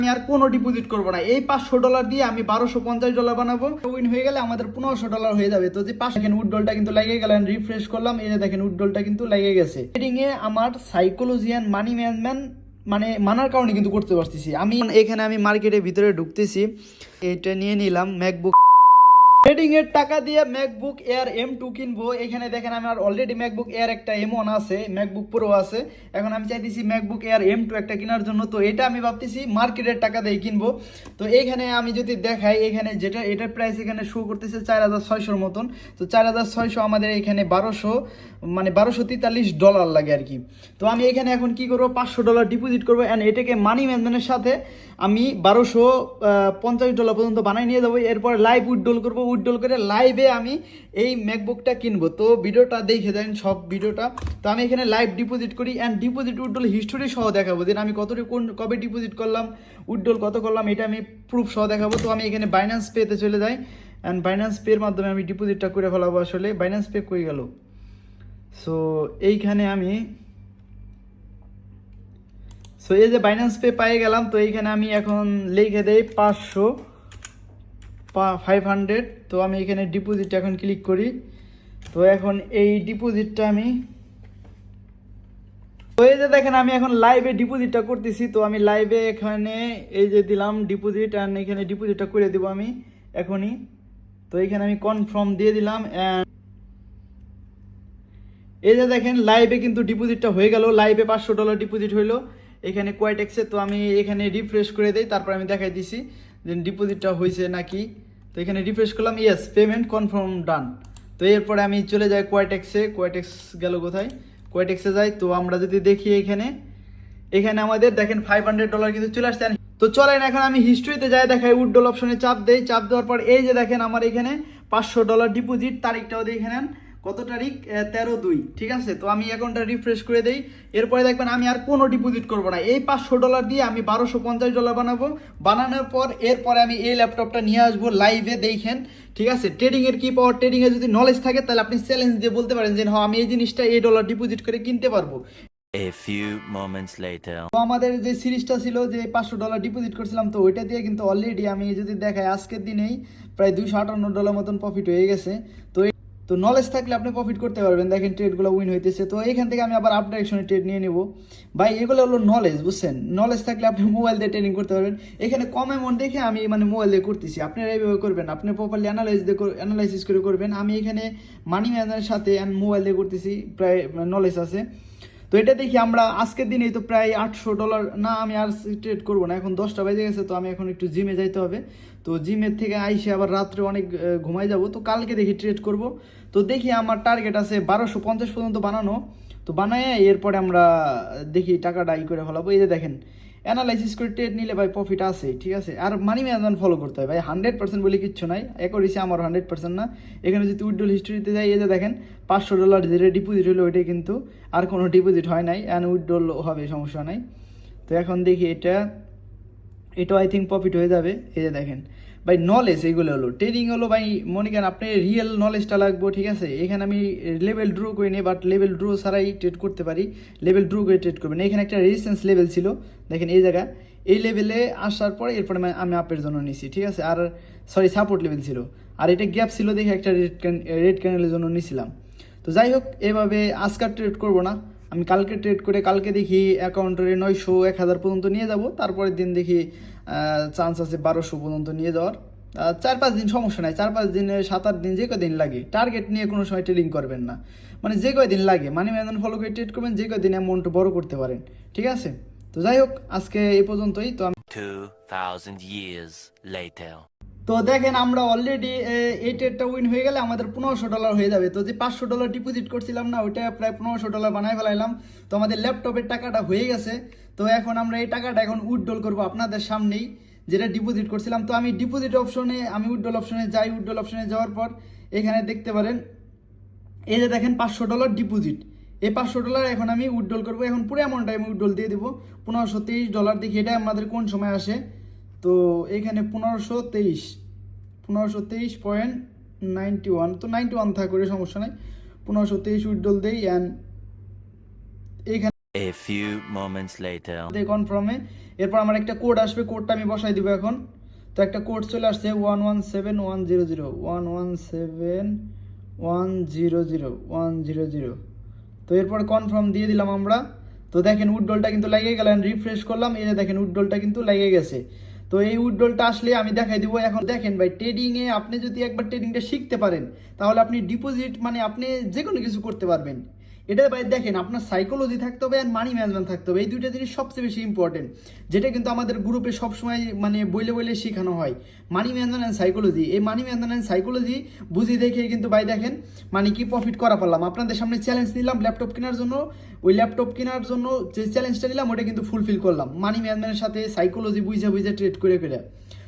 আমি আর কোনো ডিপোজিট করবো না, এই $500 দিয়ে আমি $1250 বানাবো। উইন হয়ে গেলে আমাদের $1500 হয়ে যাবে। তো যে দেখেন উইথড্রলটা কিন্তু লেগে গেল, রিফ্রেশ করলাম, এই যে দেখেন উইথড্রলটা কিন্তু লেগে গেছে। ট্রেডিং এ আমার সাইকোলজি এন্ড মানি ম্যানেজমেন্ট মানে মানার কারণে কিন্তু করতে পারতেছি। আমি এখানে আমি মার্কেটের ভিতরে ঢুকতেছি, এটা নিয়ে নিলাম ম্যাকবুক। ট্রেডিং এর টাকা দিয়ে ম্যাকবুক এয়ার M2 কিনবো। এখানে দেখেন আমার অলরেডি ম্যাকবুক এয়ার একটা M1 আছে, ম্যাকবুক প্রো আছে। এখন আমি চাইতেছি ম্যাকবুক এয়ার M2 একটা কেনার জন্য। তো এটা আমি ভাবতেছি মার্কেটের টাকা দিয়ে কিনবো। তো এইখানে আমি যদি দেখাই, এখানে যেটা এটার প্রাইস এখানে শো করতেছে 4600 মতন। তো 4600 আমাদের এখানে 1200 মানে $1243 লাগে আর কি। তো আমি এখানে এখন কি করবো, $500 ডিপোজিট করবো অ্যান্ড এটাকে মানি ম্যানেজমেন্টের সাথে আমি $1250 পর্যন্ত বানাই নিয়ে যাবো। এরপর লাইভ উইথড্রল করবো, উইথড্রল করে লাইভে আমি এই ম্যাকবুকটা কিনবো। তো ভিডিওটা দেখে দেন সব ভিডিওটা। তো আমি এখানে লাইভ ডিপোজিট করি অ্যান্ড ডিপোজিট উইথড্রল হিস্টোরি সহ দেখাবো, যে আমি কবে ডিপোজিট করলাম, উইথড্রল কত করলাম, এটা আমি প্রুফ সহ দেখাবো। তো আমি এখানে বাইন্যান্স পেতে চলে যাই অ্যান্ড বাইন্যান্স পের মাধ্যমে আমি ডিপোজিটটা করে ফেলাবো। আসলে বাইন্যান্স পে কই গেল? সো এইখানে আমি এই যে বাইন্যান্স পে পাই গেলাম। তো এইখানে আমি এখন লিখে দেই 500। তো আমি এখানে ডিপোজিট এখন ক্লিক করি। তো এখন এই ডিপোজিটটা আমি, তো এই যে দেখেন আমি এখন লাইভে ডিপোজিটটা করতেছি। তো আমি লাইভে এখানে এই যে দিলাম ডিপোজিট অ্যান্ড এখানে ডিপোজিটটা করে দেবো আমি এখনই। তো এখানে আমি কনফার্ম দিয়ে দিলাম অ্যান্ড এই যে দেখেন লাইভে কিন্তু ডিপোজিটটা হয়ে গেল। লাইভে $500 ডিপোজিট হইলো এখানে কোয়াইটেক্সে। তো আমি এখানে রিফ্রেশ করে দিই, তারপর আমি দেখাই দিছি যে ডিপোজিটটা হয়েছে নাকি। তো এখানে রিফ্রেশ করলাম, ইয়েস পেমেন্ট কনফার্ম ডান। তো এরপরে আমি চলে যাই কোয়াইটেক্সে। কোয়াইটেক্স গেল কোথায়? কোয়াইটেক্সে যাই। তো আমরা যদি দেখি এখানে আমাদের দেখেন $500 কিন্তু চলে আসছে। তো চলেন এখন আমি হিস্ট্রিতে যাই, দেখাই উইথড্রল অপশনে চাপ দেই। চাপ দেওয়ার পর এই যে দেখেন আমার এখানে $500 ডিপোজিট, তারিখটাও দেখে নেন কত তারিখ, 13/2, ঠিক আছে। তো আমি অ্যাকাউন্টটা রিফ্রেশ করে দেই। এরপরে দেখবেন আমি আর কোনো ডিপোজিট করবো না, এই $500 দিয়ে আমি $1250 বানাবো। বানানোর পর এরপরে আমি এই ল্যাপটপটা নিয়ে আসবো লাইভে দেখেন, ঠিক আছে। ট্রেডিং এর কি পাওয়ার, ট্রেডিং এর যদি নলেজ থাকে তাহলে আপনি চ্যালেঞ্জ দিয়ে বলতে পারেন যে হ্যাঁ আমি এই জিনিসটা $1 ডিপোজিট করে কিনতে পারবো। A few moments later. তো আমাদের যে সিরিজটা ছিল যে $500 ডিপোজিট করছিলাম, তো ওইটা দিয়ে কিন্তু অলরেডি আমি যদি দেখাই আজকের দিনেই প্রায় $258 মতন প্রফিট হয়ে গেছে। তো নলেজ থাকলে আপনি প্রফিট করতে পারবেন। দেখেন ট্রেডগুলো উইন হইতেছে। তো এইখান থেকে আমি আবার আপ ডাইরেকশনে ট্রেড নিয়ে নেব ভাই। এগুলো হলো নলেজ, বুঝছেন। নলেজ থাকলে আপনি মোবাইল দিয়ে ট্রেডিং করতে পারবেন। এখানে কম অ্যামাউন্ট দেখে আমি মানে মোবাইল দিয়ে করতেছি, আপনারা এইভাবে করবেন, আপনি প্রপারলি অ্যানালাইসিস করে করবেন। আমি এখানে মানি ম্যানেজারের সাথে মোবাইল দিয়ে করতেছি, প্রায় নলেজ আছে। তো এটা দেখি আমরা আজকের দিনেই তো প্রায় $800 না, আমি আর ট্রেড করবো না, এখন 10টা বেজে গেছে। তো আমি এখন একটু জিমে যাইতে হবে। তো জিমের থেকে আইসে আবার রাত্রে অনেক ঘুমাই যাব। তো কালকে দেখি ট্রেড করব। তো দেখি আমার টার্গেট আছে 1250 পর্যন্ত বানানো। তো বানায় এরপরে আমরা দেখি টাকাটা করে ফেলাবো। এই যে দেখেন অ্যানালাইসিস করে ট্রেড নিলে ভাই প্রফিট আছে, ঠিক আছে। আর মানি ম্যানেজমেন্ট ফলো করতে হয় ভাই, 100% বলে কিচ্ছু নাই। একরিসে আমার 100% না। এখানে যদি উইথড্রল হিস্ট্রিতে যাই, এই যে দেখেন $500 যেটা ডিপোজিট হলো ওইটাই কিন্তু আর কোনো ডিপোজিট হয় নাই, অ্যান্ড উইথড্রল হবে, সমস্যা নাই। তো এখন দেখি এটাও আই থিঙ্ক প্রফিট হয়ে যাবে। এই যে দেখেন ভাই নলেজ এইগুলো হলো ট্রেডিং হলো ভাই, মনে করেন আপনি রিয়েল নলেজটা লাগবে, ঠিক আছে। এখানে আমি লেভেল ড্র করি নি, বাট লেভেল ড্র ছাড়াই ট্রেড করতে পারি। লেভেল ড্র করে ট্রেড করবেন। এখানে একটা রেজিস্ট্যান্স লেভেল ছিল, দেখেন এই জায়গা, এই লেভেলে আসার পরে এরপরে আমি আপের জন্য নিছি, ঠিক আছে। আর সরি সাপোর্ট লেভেল ছিল, আর এটা গ্যাপ ছিল দেখে একটা রেড ক্যান্ডেলের জন্য নিছিলাম। তো যাই হোক, এভাবে আজকাল ট্রেড করব না, আমি কালকে ট্রেড করে কালকে দেখি অ্যাকাউন্টে 900 1000 পর্যন্ত নিয়ে যাব। তারপরের দিন দেখি চান্স আছে 1200 পর্যন্ত নিয়ে যাওয়ার। 4-5 দিন সমস্যা নাই, 4-5 দিনে 7-8 দিন যে কদিন লাগে। টার্গেট নিয়ে কোনো সময় ট্রেডিং করবেন না, মানে যে কয়দিন লাগে মানি ম্যানেজমেন্ট ফলো করে ট্রেড করবেন, যে কয়দিন অ্যামাউন্ট বড় করতে পারেন, ঠিক আছে। তো যাই হোক আজকে এই পর্যন্তই। তো 2000 years later. তো দেখেন আমরা অলরেডি এই ট্রেডটা উইন হয়ে গেলে আমাদের $1500 হয়ে যাবে। তো যে $500 ডিপোজিট করছিলাম না, ওইটা প্রায় $1500 বানাই ফেলাইলাম। তো আমাদের ল্যাপটপের টাকাটা হয়ে গেছে। তো এখন আমরা এই টাকাটা এখন উইথড্রল করবো আপনাদের সামনেই, যেটা ডিপোজিট করছিলাম। তো আমি ডিপোজিট অপশনে আমি উইথড্রল অপশনে যাই। উইথড্রল অপশনে যাওয়ার পর এখানে দেখতে পারেন এই যে দেখেন $500 ডিপোজিট। এই $500 এখন আমি উইথড্রল করবো। এখন পুরো অ্যামাউন্টটা আমি উইথড্রল দিয়ে দেবো $1523। দেখি এটা আমাদের কোন সময় আসে। তো এখানে 1523.91, তো 91 থাক করে সমস্যা নাই। 1523 উইথড্রল দেই অ্যান্ড এইখানে A few moments later. কনফার্মে এরপর আমার একটা কোড আসবে, কোডটা আমি বসাই দিব এখন। তো একটা কোড চলে আসছে 117100 117100 তো এরপর কনফার্ম দিয়ে দিলাম আমরা। তো দেখেন উইথড্রলটা কিন্তু লেগে গেল, রিফ্রেশ করলাম, এই যে দেখেন উইথড্রলটা কিন্তু লেগে গেছে। তো এই উইথড্রলটা আসলে আমি দেখাই দিব। এখন দেখেন ভাই, ট্রেডিংয়ে আপনি যদি একবার ট্রেডিংটা শিখতে পারেন তাহলে আপনি ডিপোজিট মানে আপনি যে কোনো কিছু করতে পারবেন। এটা ভাই দেখেন, আপনার সাইকোলজি থাকতে হবে আর মানি ম্যানেজমেন্ট থাকতে হবে, এই দুইটা জিনিস সবচেয়ে বেশি ইম্পর্টেন্ট, যেটা কিন্তু আমাদের গ্রুপে সবসময় মানে বইলে বইলে শেখানো হয়। মানি ম্যানেজমেন্ট অ্যান্ড সাইকোলজি, এই মানি ম্যানেজমেন্ট অ্যান্ড সাইকোলজি বুঝি দেখে কিন্তু ভাই দেখেন মানে কি প্রফিট করা পারলাম। আপনাদের সামনে চ্যালেঞ্জ নিলাম ল্যাপটপ কেনার জন্য, ওই ল্যাপটপ কেনার জন্য যে চ্যালেঞ্জটা নিলাম ওটা কিন্তু ফুলফিল করলাম মানি ম্যানেজমেন্টের সাথে সাইকোলজি বুঝে বুঝে ট্রেড করে করে।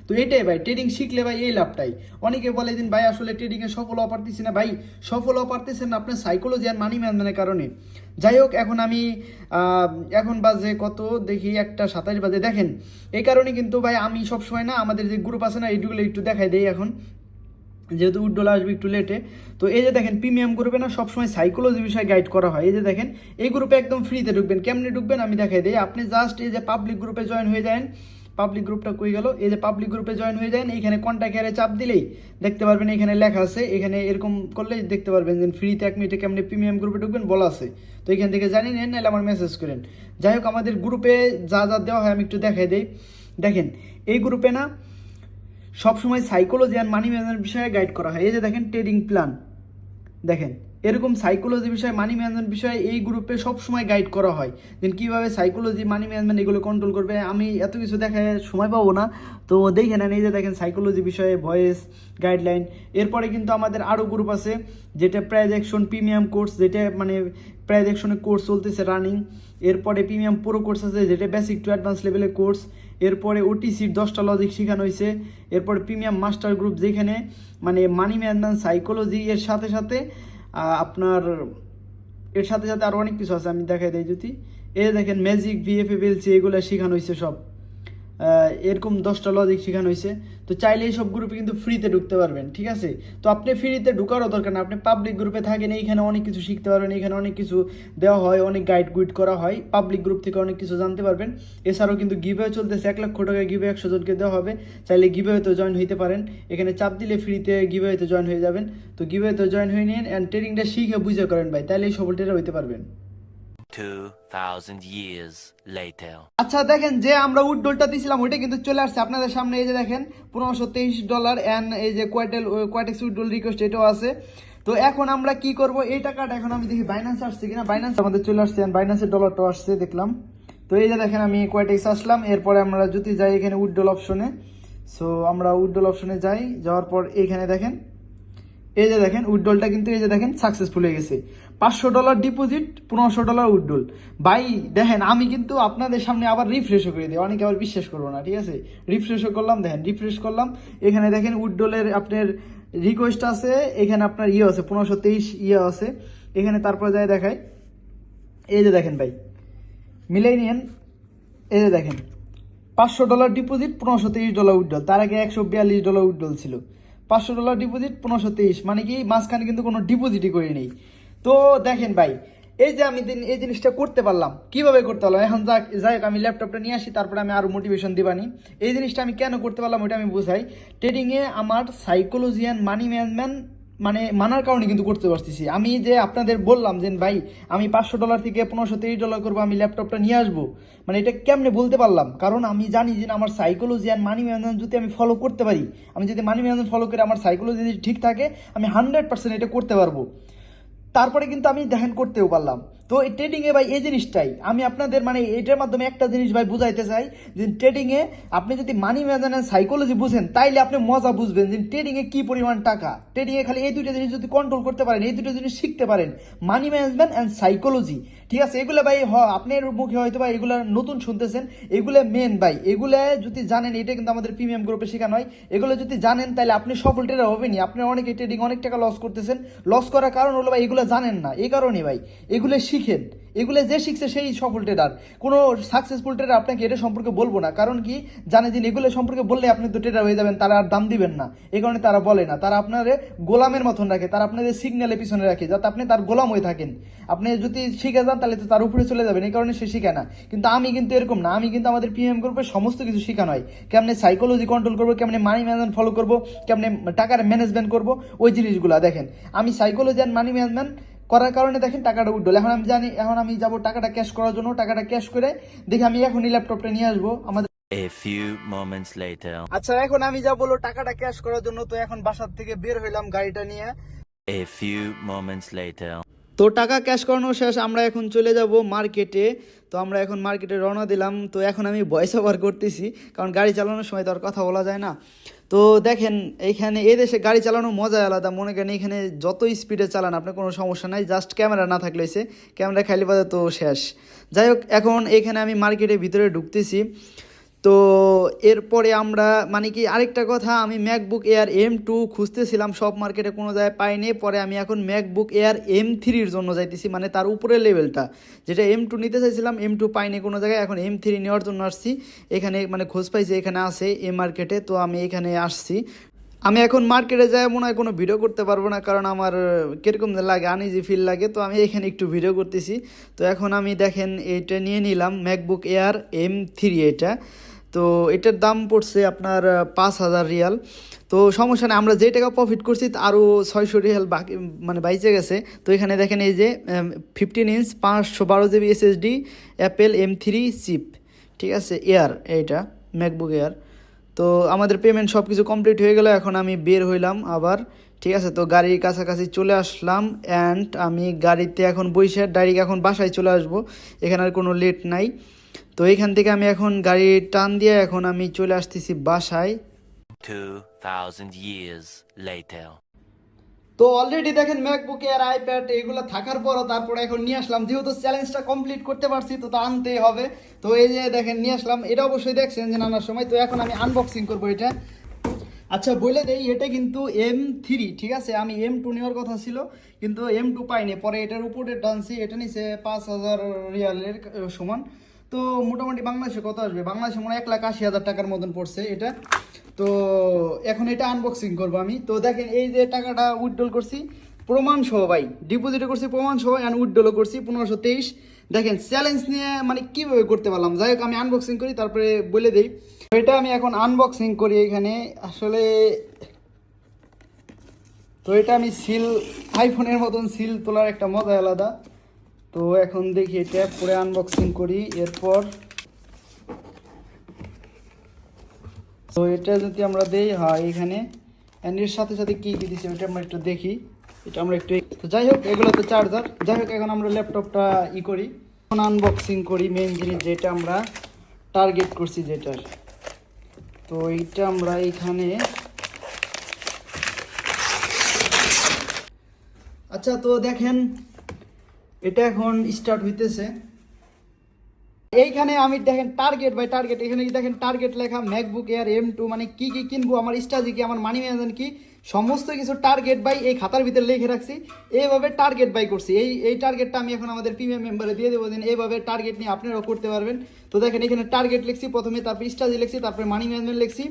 তো এটাই ভাই, ট্রেডিং শিখলে ভাই এই লাভটাই। অনেকে বলে দিন ভাই আসলে ট্রেডিংয়ে সফল হওয়া পারতেছি না, ভাই সফল হওয়া পারতেছেন না আপনার সাইকোলজি আর মানি ম্যানেজমেন্টের কারণে। যাই হোক, এখন আমি এখন বাজে কত দেখি, 1:27 বাজে। দেখেন এই কারণে কিন্তু ভাই আমি সবসময় না আমাদের যে গ্রুপ আছে না এইগুলো একটু দেখাই দেই এখন, যেহেতু উইথড্রল আসবে একটু লেটে। তো এই যে দেখেন প্রিমিয়াম গ্রুপে না সবসময় সাইকোলজি বিষয়ে গাইড করা হয়। এই যে দেখেন এই গ্রুপে একদম ফ্রিতে ঢুকবেন, কেমনি ঢুকবেন আমি দেখাই দিই। আপনি জাস্ট এই যে পাবলিক গ্রুপে জয়েন হয়ে যান, পাবলিক গ্রুপটা কই গেল, এই যে পাবলিক গ্রুপে জয়েন হয়ে যান, এইখানে কন্ট্যাক্ট এরে চাপ দিলেই দেখতে পারবেন এখানে লেখা আছে, এখানে এরকম করলেই দেখতে পারবেন যে ফ্রিতে 1 মিনিটে কেমনি প্রিমিয়াম গ্রুপে ঢুকবেন বলা আছে। তো এখান থেকে জানি নেন, নাহলে আমার মেসেজ করেন। যাই হোক, আমাদের গ্রুপে যা যা দেওয়া হয় আমি একটু দেখাই দিই। দেখেন এই গ্রুপে না সবসময় সাইকোলজি আর মানি ম্যানেজমেন্ট বিষয়ে গাইড করা হয়। এই যে দেখেন ট্রেডিং প্ল্যান, দেখেন এরকম সাইকোলজি বিষয়ে মানি ম্যানেজমেন্ট বিষয়ে এই গ্রুপে সবসময় গাইড করা হয় যে কীভাবে সাইকোলজি মানি ম্যানেজমেন্ট এগুলো কন্ট্রোল করবে। আমি এত কিছু দেখায় সময় পাবো না, তো দেখে নেন। এই যে দেখেন সাইকোলজি বিষয়ে ভয়েস গাইডলাইন। এরপরে কিন্তু আমাদের আরও গ্রুপ আছে যেটা প্রাইজেকশন প্রিমিয়াম কোর্স, যেটা মানে প্রাইজেকশনের কোর্স চলতেছে রানিং। এরপরে প্রিমিয়াম প্রো কোর্স আছে যেটা বেসিক টু অ্যাডভান্স লেভেলের কোর্স। এরপরে ওটিসির 10টা লজিক শেখানো হয়েছে। এরপরে প্রিমিয়াম মাস্টার গ্রুপ যেখানে মানে মানি ম্যানেজমেন্ট সাইকোলজি এর সাথে সাথে আপনার এর সাথে সাথে আরও অনেক কিছু আছে, আমি দেখাই দিই যদি। এই দেখেন ম্যাজিক ভিএফএলসি এগুলো শেখানো হয়েছে সব, এরকম 10টা লজিক শেখানো হয়েছে। তো চাইলে এই সব গ্রুপে কিন্তু ফ্রিতে ঢুকতে পারবেন, ঠিক আছে। তো আপনি ফ্রিতে ঢুকারও দরকার না, আপনি পাবলিক গ্রুপে থাকেন, এইখানে অনেক কিছু শিখতে পারবেন, এখানে অনেক কিছু দেওয়া হয়, অনেক গাইড গুইড করা হয়, পাবলিক গ্রুপ থেকে অনেক কিছু জানতে পারবেন। এছাড়াও কিন্তু গিভওয়ে চলতেছে, 1 লক্ষ টাকা গিভওয়ে 100 জনকে দেওয়া হবে, চাইলে গিভওয়েতে জয়েন হইতে পারেন। এখানে চাপ দিলে ফ্রিতে গিভওয়েতে জয়েন হয়ে যাবেন। তো গিভওয়েতে জয়েন হয়ে নিন অ্যান্ড ট্রেডিংটা শিখে বুঝে করেন ভাই, তাইলে এই সফল ট্রেডার হইতে পারবেন। 2000 years later. আচ্ছা দেখেন, যে আমরা উইথড্রলটা দিয়েছিলাম ওইটা কিন্তু চলে আসছে আপনাদের সামনে। এই যে দেখেন $1523 অ্যান্ড এই যে কোয়াটেক্স উইথড্রল রিকোয়েস্ট এটাও আছে। তো এখন আমরা কি করব, এই টাকাটা এখন আমি দেখি বাইন্যান্স আসছে কিনা। বাইন্যান্স আমাদের চলে আসছে, বাইন্যান্সের ডলারটাও আসছে দেখলাম। তো এই যে দেখেন আমি কোয়াটেক্স আসলাম, এরপরে আমরা যদি যাই এখানে উইথড্রল অপশনে, সো আমরা উইথড্রল অপশনে যাই, যাওয়ার পর এইখানে দেখেন এই যে দেখেন উইথড্রলটা কিন্তু এই যে দেখেন সাকসেসফুল হয়ে গেছে। $500 ডিপোজিট, $1500 উইথড্রল। ভাই দেখেন আমি কিন্তু আপনাদের সামনে আবার রিফ্রেশও করে দিই, অনেকে আবার বিশ্বাস করবো না, ঠিক আছে। রিফ্রেশও করলাম, দেখেন রিফ্রেশ করলাম, এখানে দেখেন উইথড্রলের আপনার রিকোয়েস্ট আছে, এখানে আপনার ইয়ে আছে 1523 ইয়ে আছে এখানে। তারপর যাই দেখায়, এই যে দেখেন ভাই মিলাই নিয়েন, এই যে দেখেন $500 ডিপোজিট, $1523 উইথড্রল। তার আগে $142 উইথড্রল ছিল। $500 ডিপোজিট, 1523, মানে কি মাঝখানে কিন্তু কোনো ডিপোজিটই করে নেই। তো দেখেন ভাই এই যে আমি এই জিনিসটা করতে পারলাম, কিভাবে করতে পারলাম। এখন যাই হোক, আমি ল্যাপটপটা নিয়ে আসি, তারপরে আমি আরো মোটিভেশন দিবানি। এই জিনিসটা আমি কেন করতে পারলাম ওইটা আমি বুঝাই। ট্রেডিংয়ে আমার সাইকোলজি অ্যান্ড মানি ম্যানেজমেন্ট মানে মানার কারণে কিন্তু করতে পারতেছি। আমি যে আপনাদের বললাম যে ভাই আমি $500 থেকে $1523 করবো, আমি ল্যাপটপটা নিয়ে আসবো, মানে এটা কেমনে বলতে পারলাম, কারণ আমি জানি যে আমার সাইকোলজি অ্যান্ড মানি ম্যানেজমেন্ট যদি আমি ফলো করতে পারি, আমি যদি মানি ম্যানেজমেন্ট ফলো করে আমার সাইকোলজি যদি ঠিক থাকে, আমি 100% এটা করতে পারবো। তারপরে কিন্তু আমি দেখেন করতেও পারলাম। তো এই ট্রেডিংয়ে ভাই এই জিনিসটাই আমি আপনাদের মানে এটার মাধ্যমে একটা জিনিস ভাই বুঝাইতে চাই যে ট্রেডিংয়ে আপনি যদি মানি ম্যানেজমেন্ট সাইকোলজি বুঝেন তাইলে আপনি মজা বুঝবেন যে ট্রেডিংয়ে কি পরিমাণ টাকা। ট্রেডিংয়ে খালি এই দুইটা জিনিস যদি কন্ট্রোল করতে পারেন, এই দুটো জিনিস শিখতে পারেন, মানি ম্যানেজমেন্ট অ্যান্ড সাইকোলজি, ঠিক আছে। এগুলো ভাই আপনার মুখে হয়তো ভাই এগুলো নতুন শুনতেছেন, এগুলো মেন ভাই, এগুলো যদি জানেন, এটা কিন্তু আমাদের প্রিমিয়াম গ্রুপে শেখানো হয়, এগুলো যদি জানেন তাহলে আপনি সফল ট্রেডার হবেনই। আপনি অনেকে ট্রেডিং অনেক টাকা লস করতেছেন, লস করার কারণ হলো ভাই এগুলো জানেন না, এই কারণে ভাই এগুলো শিখে শিখেন, এগুলো যে শিখছে সেই সফল ট্রেডার। কোনো সাকসেসফুল ট্রেডার আপনাকে এটা সম্পর্কে বলবো না, কারণ কি জানে যে এগুলো সম্পর্কে বললে আপনি তো ট্রেডার হয়ে যাবেন, তারা আর দাম দিবেন না। এই কারণে তারা বলে না, তারা আপনার গোলামের মতন রাখে, তারা আপনাদের সিগন্যালের পিছনে রাখে যাতে আপনি তার গোলাম হয়ে থাকেন। আপনি যদি শিখে যান তাহলে তো তার উপরে চলে যাবেন, এই কারণে সে শিখায় না। কিন্তু আমি কিন্তু এরকম না, আমি কিন্তু আমাদের পিএম গ্রুপে সমস্ত কিছু শেখানো হয়, কেমনে সাইকোলজি কন্ট্রোল করবো, কেমনে মানি ম্যানেজমেন্ট ফলো করবো, কেমনে টাকার ম্যানেজমেন্ট করবো, ওই জিনিসগুলো দেখেন। আমি সাইকোলজি অ্যান্ড মানি ম্যানেজমেন্ট করার কারণে দেখেন টাকাটা উঠল। এখন আমি জানি, এখন আমি যাবো টাকাটা ক্যাশ করার জন্য, টাকাটা ক্যাশ করে দেখি আমি এখনই ল্যাপটপটা নিয়ে আসবো আমাদের। A few moments later. আচ্ছা, এখন আমি যা বললো টাকাটা ক্যাশ করার জন্য, তো এখন বাসার থেকে বের হইলাম গাড়িটা নিয়ে। A few moments later. তো টাকা ক্যাশ করানো শেষ, আমরা এখন চলে যাব মার্কেটে। তো আমরা এখন মার্কেটে রওনা দিলাম। তো এখন আমি ভয়েস ওভার করতেছি, কারণ গাড়ি চালানোর সময় তো আর কথা বলা যায় না। তো দেখেন এইখানে এই দেশে গাড়ি চালানো মজা আলাদা, মনে করেন এখানে যত স্পিডে চালান আপনার কোনো সমস্যা নাই, জাস্ট ক্যামেরা না থাকলে হয়েছে, ক্যামেরা খাইলে বাদে তো শেষ। যাই হোক, এখন এখানে আমি মার্কেটের ভিতরে ঢুকতেছি। তো এরপরে আমরা মানে কি আরেকটা কথা, আমি ম্যাকবুক এয়ার M2 খুঁজতেছিলাম, সব মার্কেটে কোনো জায়গায় পাইনি। পরে আমি এখন ম্যাকবুক এয়ার M3-র জন্য যাইতেছি, মানে তার উপরের লেভেলটা, যেটা M2 নিতে চাইছিলাম, M2 পাইনি কোনো জায়গায়, এখন M3 নেওয়ার জন্য আসছি। এখানে মানে খোঁজ পাইছি এখানে আছে এই মার্কেটে, তো আমি এখানে আসছি। আমি এখন মার্কেটে যাই মনে হয় কোনো ভিডিও করতে পারবো না, কারণ আমার কীরকম লাগে, আনইজি ফিল লাগে। তো আমি এখানে একটু ভিডিও করতেছি। তো এখন আমি দেখেন এইটা নিয়ে নিলাম, ম্যাকবুক এয়ার M3 এটা। তো এটার দাম পড়ছে আপনার 5,000 রিয়াল। তো সমস্যা নেই, আমরা যে টাকা প্রফিট করছি আরও 600 রিয়াল বাকি মানে বাইচে গেছে। তো এখানে দেখেন এই যে 15 inch 512 GB SSD Apple M3 chip, ঠিক আছে, এয়ার, এইটা ম্যাকবুক এয়ার। তো আমাদের পেমেন্ট সব কিছু কমপ্লিট হয়ে গেল, এখন আমি বের হইলাম আবার, ঠিক আছে। তো গাড়ির কাছাকাছি চলে আসলাম, অ্যান্ড আমি গাড়িতে এখন বসে ডাইরেক্ট এখন বাসায় চলে আসবো, এখানে আর কোনো লেট নাই। তো এইখান থেকে আমি এখন গাড়ি টান দিয়ে এখন আমি চলে আসতেছি বাসায়। 2,000 years later. তো অলরেডি দেখেন ম্যাকবুক এয়ার, আইপ্যাড এগুলো থাকার পরও তারপরে এখন নিয়ে আসলাম, যেহেতু চ্যালেঞ্জটা কমপ্লিট করতে পারছি তো তা আনতেই হবে। তো এই যে দেখেন নিয়ে আসলাম, এটা অবশ্যই দেখছেন যে নানার সময়। তো এখন আমি আনবক্সিং করবো এটা। আচ্ছা বলে দেই, এটা কিন্তু M3, ঠিক আছে। আমি M2 নেওয়ার কথা ছিল, কিন্তু M2 পাইনি, পরে এটার উপরে টানছি, এটা নিচে 5,000 রিয়ালের সমান। তো মোটামুটি বাংলাদেশে কত আসবে, বাংলাদেশে মনে হয় 1,80,000 টাকার মতন পড়ছে এটা। তো এখন এটা আনবক্সিং করবো আমি। তো দেখেন এই যে টাকাটা উইথড্রল করছি প্রমাণ সহ, ভাই ডিপোজিটও করছি প্রমাণ সহ, অ্যান্ড উইথড্রলও করছি 1523। দেখেন চ্যালেঞ্জ নিয়ে মানে কীভাবে করতে পারলাম। যাই হোক, আমি আনবক্সিং করি তারপরে বলে দিই। এটা আমি এখন আনবক্সিং করি এখানে আসলে। তো এটা আমি সিল, আইফোনের মতন সিল তোলার একটা মজা আলাদা। তো এখন দেখি এটা পরে আনবক্সিং করি। এরপর তো এটা যদি আমরা দেই, হ্যাঁ এখানে অ্যান্ড এর সাথে সাথে কী কী দিচ্ছে ওইটা আমরা একটু দেখি। এটা আমরা একটু, তো যাই হোক এগুলো তো চার্জার। যাই হোক এখন আমরা ল্যাপটপটা করি, এখন আনবক্সিং করি মেন জিনিস যেটা আমরা টার্গেট করছি যেটার। তো এইটা আমরা এখানে, আচ্ছা তো দেখেন এটা এখন স্টার্ট হইতেছে। এইখানে আমি দেখেন টার্গেট বাই টার্গেট, এখানে দেখেন টার্গেট লেখা, ম্যাকবুক এয়ার M2 মানে কি কি কিনবো, আমার স্ট্র্যাটেজি কি, আমার মানি ম্যানেজমেন্ট কি, সমস্ত কিছু টার্গেট বাই এই খাতার ভিতরে লিখে রাখছি। এইভাবে টার্গেট বাই করছি। এই টার্গেটটা আমি এখন আমাদের প্রিমিয়াম মেম্বারে দিয়ে দেবো, দেন এইভাবে টার্গেট নিয়ে আপনারাও করতে পারবেন। তো দেখেন এখানে টার্গেট লিখছি প্রথমে, তারপর স্ট্র্যাটেজি লিখছি, তারপরে মানি ম্যানেজমেন্ট লিখছি।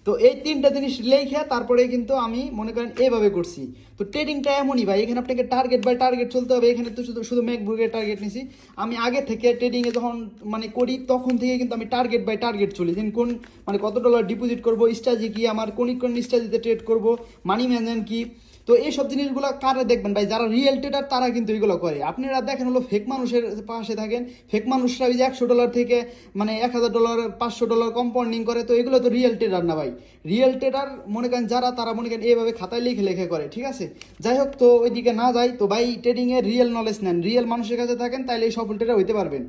তো এই তিনটা জিনিস লেখে তারপরে কিন্তু আমি মনে করেন এইভাবে করছি। তো ট্রেডিংটা এমনই ভাই, এখানে আপনাকে টার্গেট বাই টার্গেট চলতে হবে। এখানে তো শুধু ম্যাকবুকের টার্গেট নিছি। আমি আগে থেকে ট্রেডিংয়ে যখন মানে করি তখন থেকে কিন্তু আমি টার্গেট বাই টার্গেট চলি, যেন কোন মানে কত ডলার ডিপোজিট করবো, স্ট্র্যাটেজি কি আমার, কোন স্ট্র্যাটেজিতে ট্রেড করবো, মানি ম্যানেজমেন্ট কি। তো এইসব জিনিসগুলো কারা দেখবেন ভাই, যারা রিয়েল ট্রেডার তারা কিন্তু এগুলো করে। আপনারা দেখেন হলো ফেক মানুষের পাশে থাকেন, ফেক মানুষরা ওই যে $100 থেকে মানে $1,000 $500 কম্পাউন্ডিং করে। তো এগুলো তো রিয়েল ট্রেডার না ভাই। রিয়েল ট্রেডার মনে করেন যারা, তারা মনে করেন এইভাবে খাতায় লিখে লিখে করে, ঠিক আছে। যাই হোক, তো ওইদিকে না যাই, তো ভাই ট্রেডিংয়ের রিয়েল নলেজ নেন, রিয়েল মানুষের কাছে থাকেন, তাইলে এই সফল ট্রেডার হইতে পারবেন।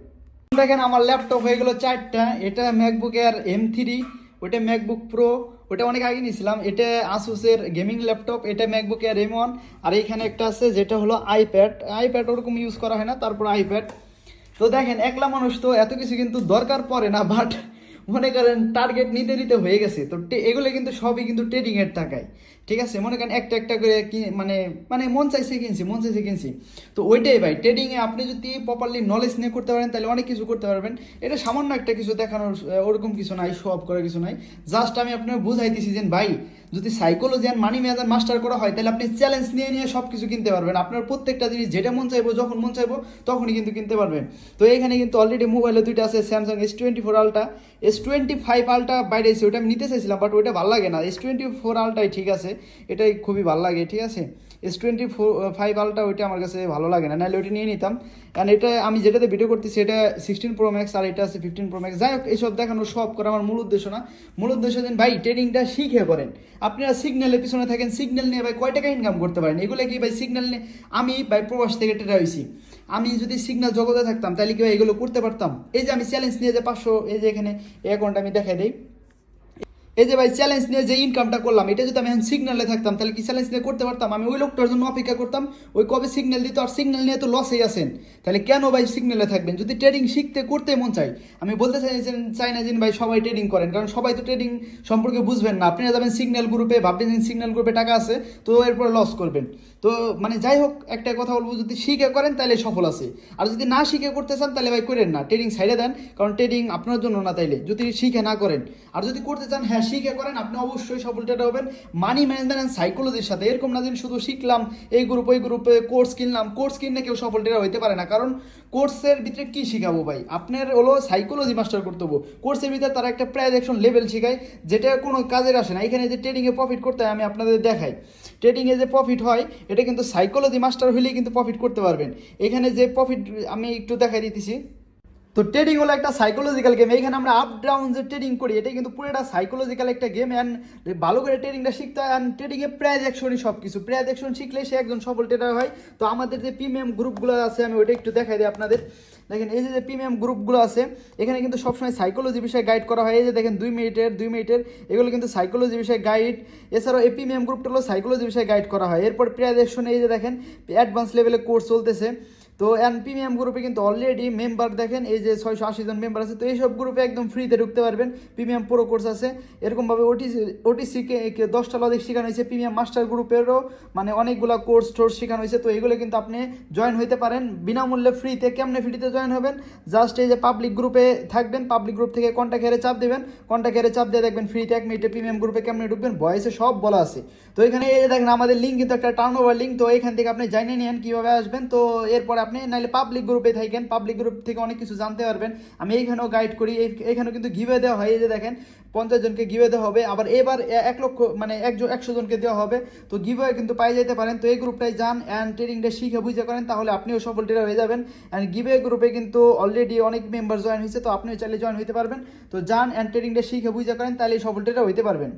দেখেন আমার ল্যাপটপ হয়ে গেল 4টা। এটা ম্যাকবুক এয়ার M3, ওটা ম্যাকবুক প্রো, ওটা অনেক আগে নিয়েছিলাম। এটা আসুসের গেমিং ল্যাপটপ, এটা ম্যাকবুক এয়ার M1। আর এইখানে একটা আছে যেটা হলো আইপ্যাড ওরকম ইউজ করা হয় না, তারপর আইপ্যাড। তো দেখেন একলা মানুষ তো এত কিছু কিন্তু দরকার পড়ে না, বাট মনে করেন টার্গেট নিতে নিতে হয়ে গেছে। তো এগুলো কিন্তু সবই কিন্তু ট্রেডিং এর টাকায়, ঠিক আছে। মনে করেন একটা একটা করে মানে মানে মন চাইছে কিনছি। তো ওইটাই ভাই, ট্রেডিং এ আপনি যদি প্রপারলি নলেজ নিয়ে করতে পারেন তাহলে অনেক কিছু করতে পারবেন। এটা সামান্য একটা কিছু দেখানোর ওরকম কিছু নাই, শো অফ করার কিছু নাই। জাস্ট আমি আপনার বুঝাইতেছি যে ভাই যদি psychology and money management master করা হয় তাহলে আপনি চ্যালেঞ্জ নিয়ে নিয়ে সব কিছু কিনতে পারবেন। আপনার প্রত্যেকটা জিনিস যেটা মন চাইবো, যখন মন চাইবো তখনই কিন্তু কিনতে পারবেন। তো এখানে কিন্তু অলরেডি মোবাইলে দুইটা আছে, Samsung S24 ultra, S25 ultra বাইরে এসে, ওটা আমি নিতে চাইছিলাম বাট ওইটা ভালো লাগে না। S24 আলট্রাই ঠিক আছে, এটাই খুবই ভালো লাগে, ঠিক আছে। S25 আলট্রা ওইটা আমার কাছে ভালো লাগে না, নাহলে ওইটা নিয়ে নিতাম। কারণ এটা আমি যেটাতে ভিডিও করতেছি এটা 16 Pro Max আর এটা আছে 15 Pro Max। যাই হোক, এইসব দেখানো সব করা আমার মূল উদ্দেশ্য না। মূল উদ্দেশ্য যে ভাই ট্রেডিংটা শিখে করেন। আপনারা সিগন্যালের পিছনে থাকেন, সিগন্যাল নিয়ে ভাই কয় টাকা ইনকাম করতে পারেন? এগুলো কি ভাই সিগন্যাল নিয়ে, আমি ভাই প্রবাস থেকে ট্রেডার হয়েছি, আমি যদি সিগন্যাল জগতে থাকতাম তাহলে কি ভাই এগুলো করতে পারতাম? এই যে আমি চ্যালেঞ্জ নিয়ে যে 500, এই যে এখানে এই অ্যাকাউন্ট আমি দেখাই দিই, এই যে ভাই চ্যালেঞ্জ নিয়ে যে ইনকামটা করলাম, এটা যদি আমি এখন সিগন্যালে থাকতাম তাহলে কি চ্যালেঞ্জ নিয়ে করতে পারতাম? আমি ওই লোকটার জন্য অপেক্ষা করতাম, ওই কবে সিগন্যাল দিত, আর সিগন্যাল নিয়ে তো লসেই আছেন। তাহলে কেন ভাই সিগন্যালে থাকবেন? যদি ট্রেডিং শিখতে করতে মন চাই, আমি বলতে চাই না যে ভাই সবাই ট্রেডিং করেন, কারণ সবাই তো ট্রেডিং সম্পর্কে বুঝবেন না। আপনারা যাবেন সিগন্যাল গ্রুপে, ভাববেন সিগন্যাল গ্রুপে টাকা আছে, তো এরপর লস করবেন। তো মানে যাই হোক, একটা কথা বলবো, যদি শিখে করেন তাহলে সফল আছে, আর যদি না শিখে করতে চান তাহলে ভাই করেন না, ট্রেডিং সাইডে দেন। কারণ ট্রেডিং আপনার জন্য না, তাইলে যদি শিখে না করেন। আর যদি করতে চান, হ্যাঁ শিখে করেন, আপনি অবশ্যই সফল ট্রেডার হবেন মানি ম্যানেজমেন্ট অ্যান্ড সাইকোলজির সাথে। এরকম না যে শুধু শিখলাম এই গ্রুপ ওই গ্রুপে কোর্স কিনলাম, কোর্স কিনলে কেউ সফল ট্রেডার হইতে পারে না। কারণ কোর্সের ভিতরে কি শিখাবো ভাই? আপনার হলো সাইকোলজি মাস্টার করতে হবে। কোর্সের ভিতরে তারা একটা প্রাইজ অ্যাকশন লেভেল শেখায়, যেটা কোনো কাজের আসে না। এখানে যে ট্রেডিংয়ে প্রফিট করতে হয় আমি আপনাদের দেখাই, ট্রেডিংয়ে যে প্রফিট হয় এটা কিন্তু সাইকোলজি মাস্টার হলেই কিন্তু প্রফিট করতে পারবেন। এখানে যে প্রফিট আমি একটু দেখাই দিতেছি। তো ট্রেডিং হলো একটা সাইকোলজিক্যাল গেম। এখানে আমরা আপ ডাউন যে ট্রেডিং করি, এটা কিন্তু পুরোটা সাইকোলজিক্যাল একটা গেম। অ্যান্ড ভালো করে ট্রেডিংটা শিখতে হয়। অ্যান্ড ট্রেডিংয়ে প্রাইজ অ্যাকশনই সব কিছু, প্রাইজ অ্যাকশন শিখলে সে একজন সফল ট্রেডার হয়। তো আমাদের যে প্রিমিয়াম গ্রুপগুলো আছে আমি ওইটা একটু দেখাই দিই আপনাদের। দেখেন এই যে প্রিমিয়াম গ্রুপগুলো আছে, এখানে কিন্তু সবসময় সাইকোলজি বিষয়ে গাইড করা হয়। এই যে দেখেন 2 মিনিটের এগুলো কিন্তু সাইকোলজি বিষয়ে গাইড। এছাড়াও এই প্রিমিয়াম গ্রুপটা হলো সাইকোলজি বিষয়ে গাইড করা হয়। এরপর প্রাইজ অ্যাকশনে এই যে দেখেন অ্যাডভান্স লেভেলে কোর্স চলতেছে। তো অ্যান্ড প্রিমিয়াম গ্রুপে কিন্তু অলরেডি মেম্বার দেখেন এই যে 680 জন মেম্বার আছে। তো এইসব গ্রুপে একদম ফ্রিতে ঢুকতে পারবেন। প্রিমিয়াম প্রো কোর্স আছে, এরকমভাবে ওটিসিকে 10টা লজিক শেখানো হয়েছে। প্রিমিয়াম মাস্টার গ্রুপেরও মানে অনেকগুলো কোর্স শেখানো হয়েছে। তো এগুলো কিন্তু আপনি জয়েন হইতে পারেন বিনামূল্যে ফ্রিতে। কেমনে ফ্রিতে জয়েন হবেন? জাস্ট এই যে পাবলিক গ্রুপে থাকবেন, পাবলিক গ্রুপ থেকে কন্ট্যাক্ট হেয়ারে চাপ দেবেন, কন্ট্যাক্ট হেয়ারে চাপ দিয়ে দেখবেন ফ্রিতে 1 মিনিটে প্রিমিয়াম গ্রুপে কেমনে ঢুকবেন, ভয়েসে সব বলা আছে। তো এখানে এই যে দেখেন আমাদের লিঙ্ক কিন্তু একটা টার্ন ওভার লিঙ্ক। তো এখান থেকে আপনি জানিয়ে নেন কীভাবে আসবেন। তো এরপর আপনি নাহলে পাবলিক গ্রুপে থাকেন, পাবলিক গ্রুপ থেকে অনেক কিছু জানতে পারবেন। আমি এইখানেও গাইড করি, এইখানেও কিন্তু গিভে দেওয়া হয়। এই যে দেখেন 50 জনকে গিভে দেওয়া হবে, আবার এবার 1 লক্ষ মানে 100 জনকে দেওয়া হবে। তো গিভে কিন্তু পাই যেতে পারেন। তো এই গ্রুপটাই যান অ্যান্ড ট্রেডিংটা শিখে বুঝে করেন, তাহলে আপনিও সফল ট্রেডার হয়ে যাবেন। অ্যান্ড গিভে গ্রুপে কিন্তু অলরেডি অনেক মেম্বার জয়েন হয়েছে, তো আপনিও চাইলে জয়েন হতে পারবেন। তো যান অ্যান্ড ট্রেডিংটা শিখে বুঝে করেন, তাহলে সফল ট্রেডার হতে পারবেন।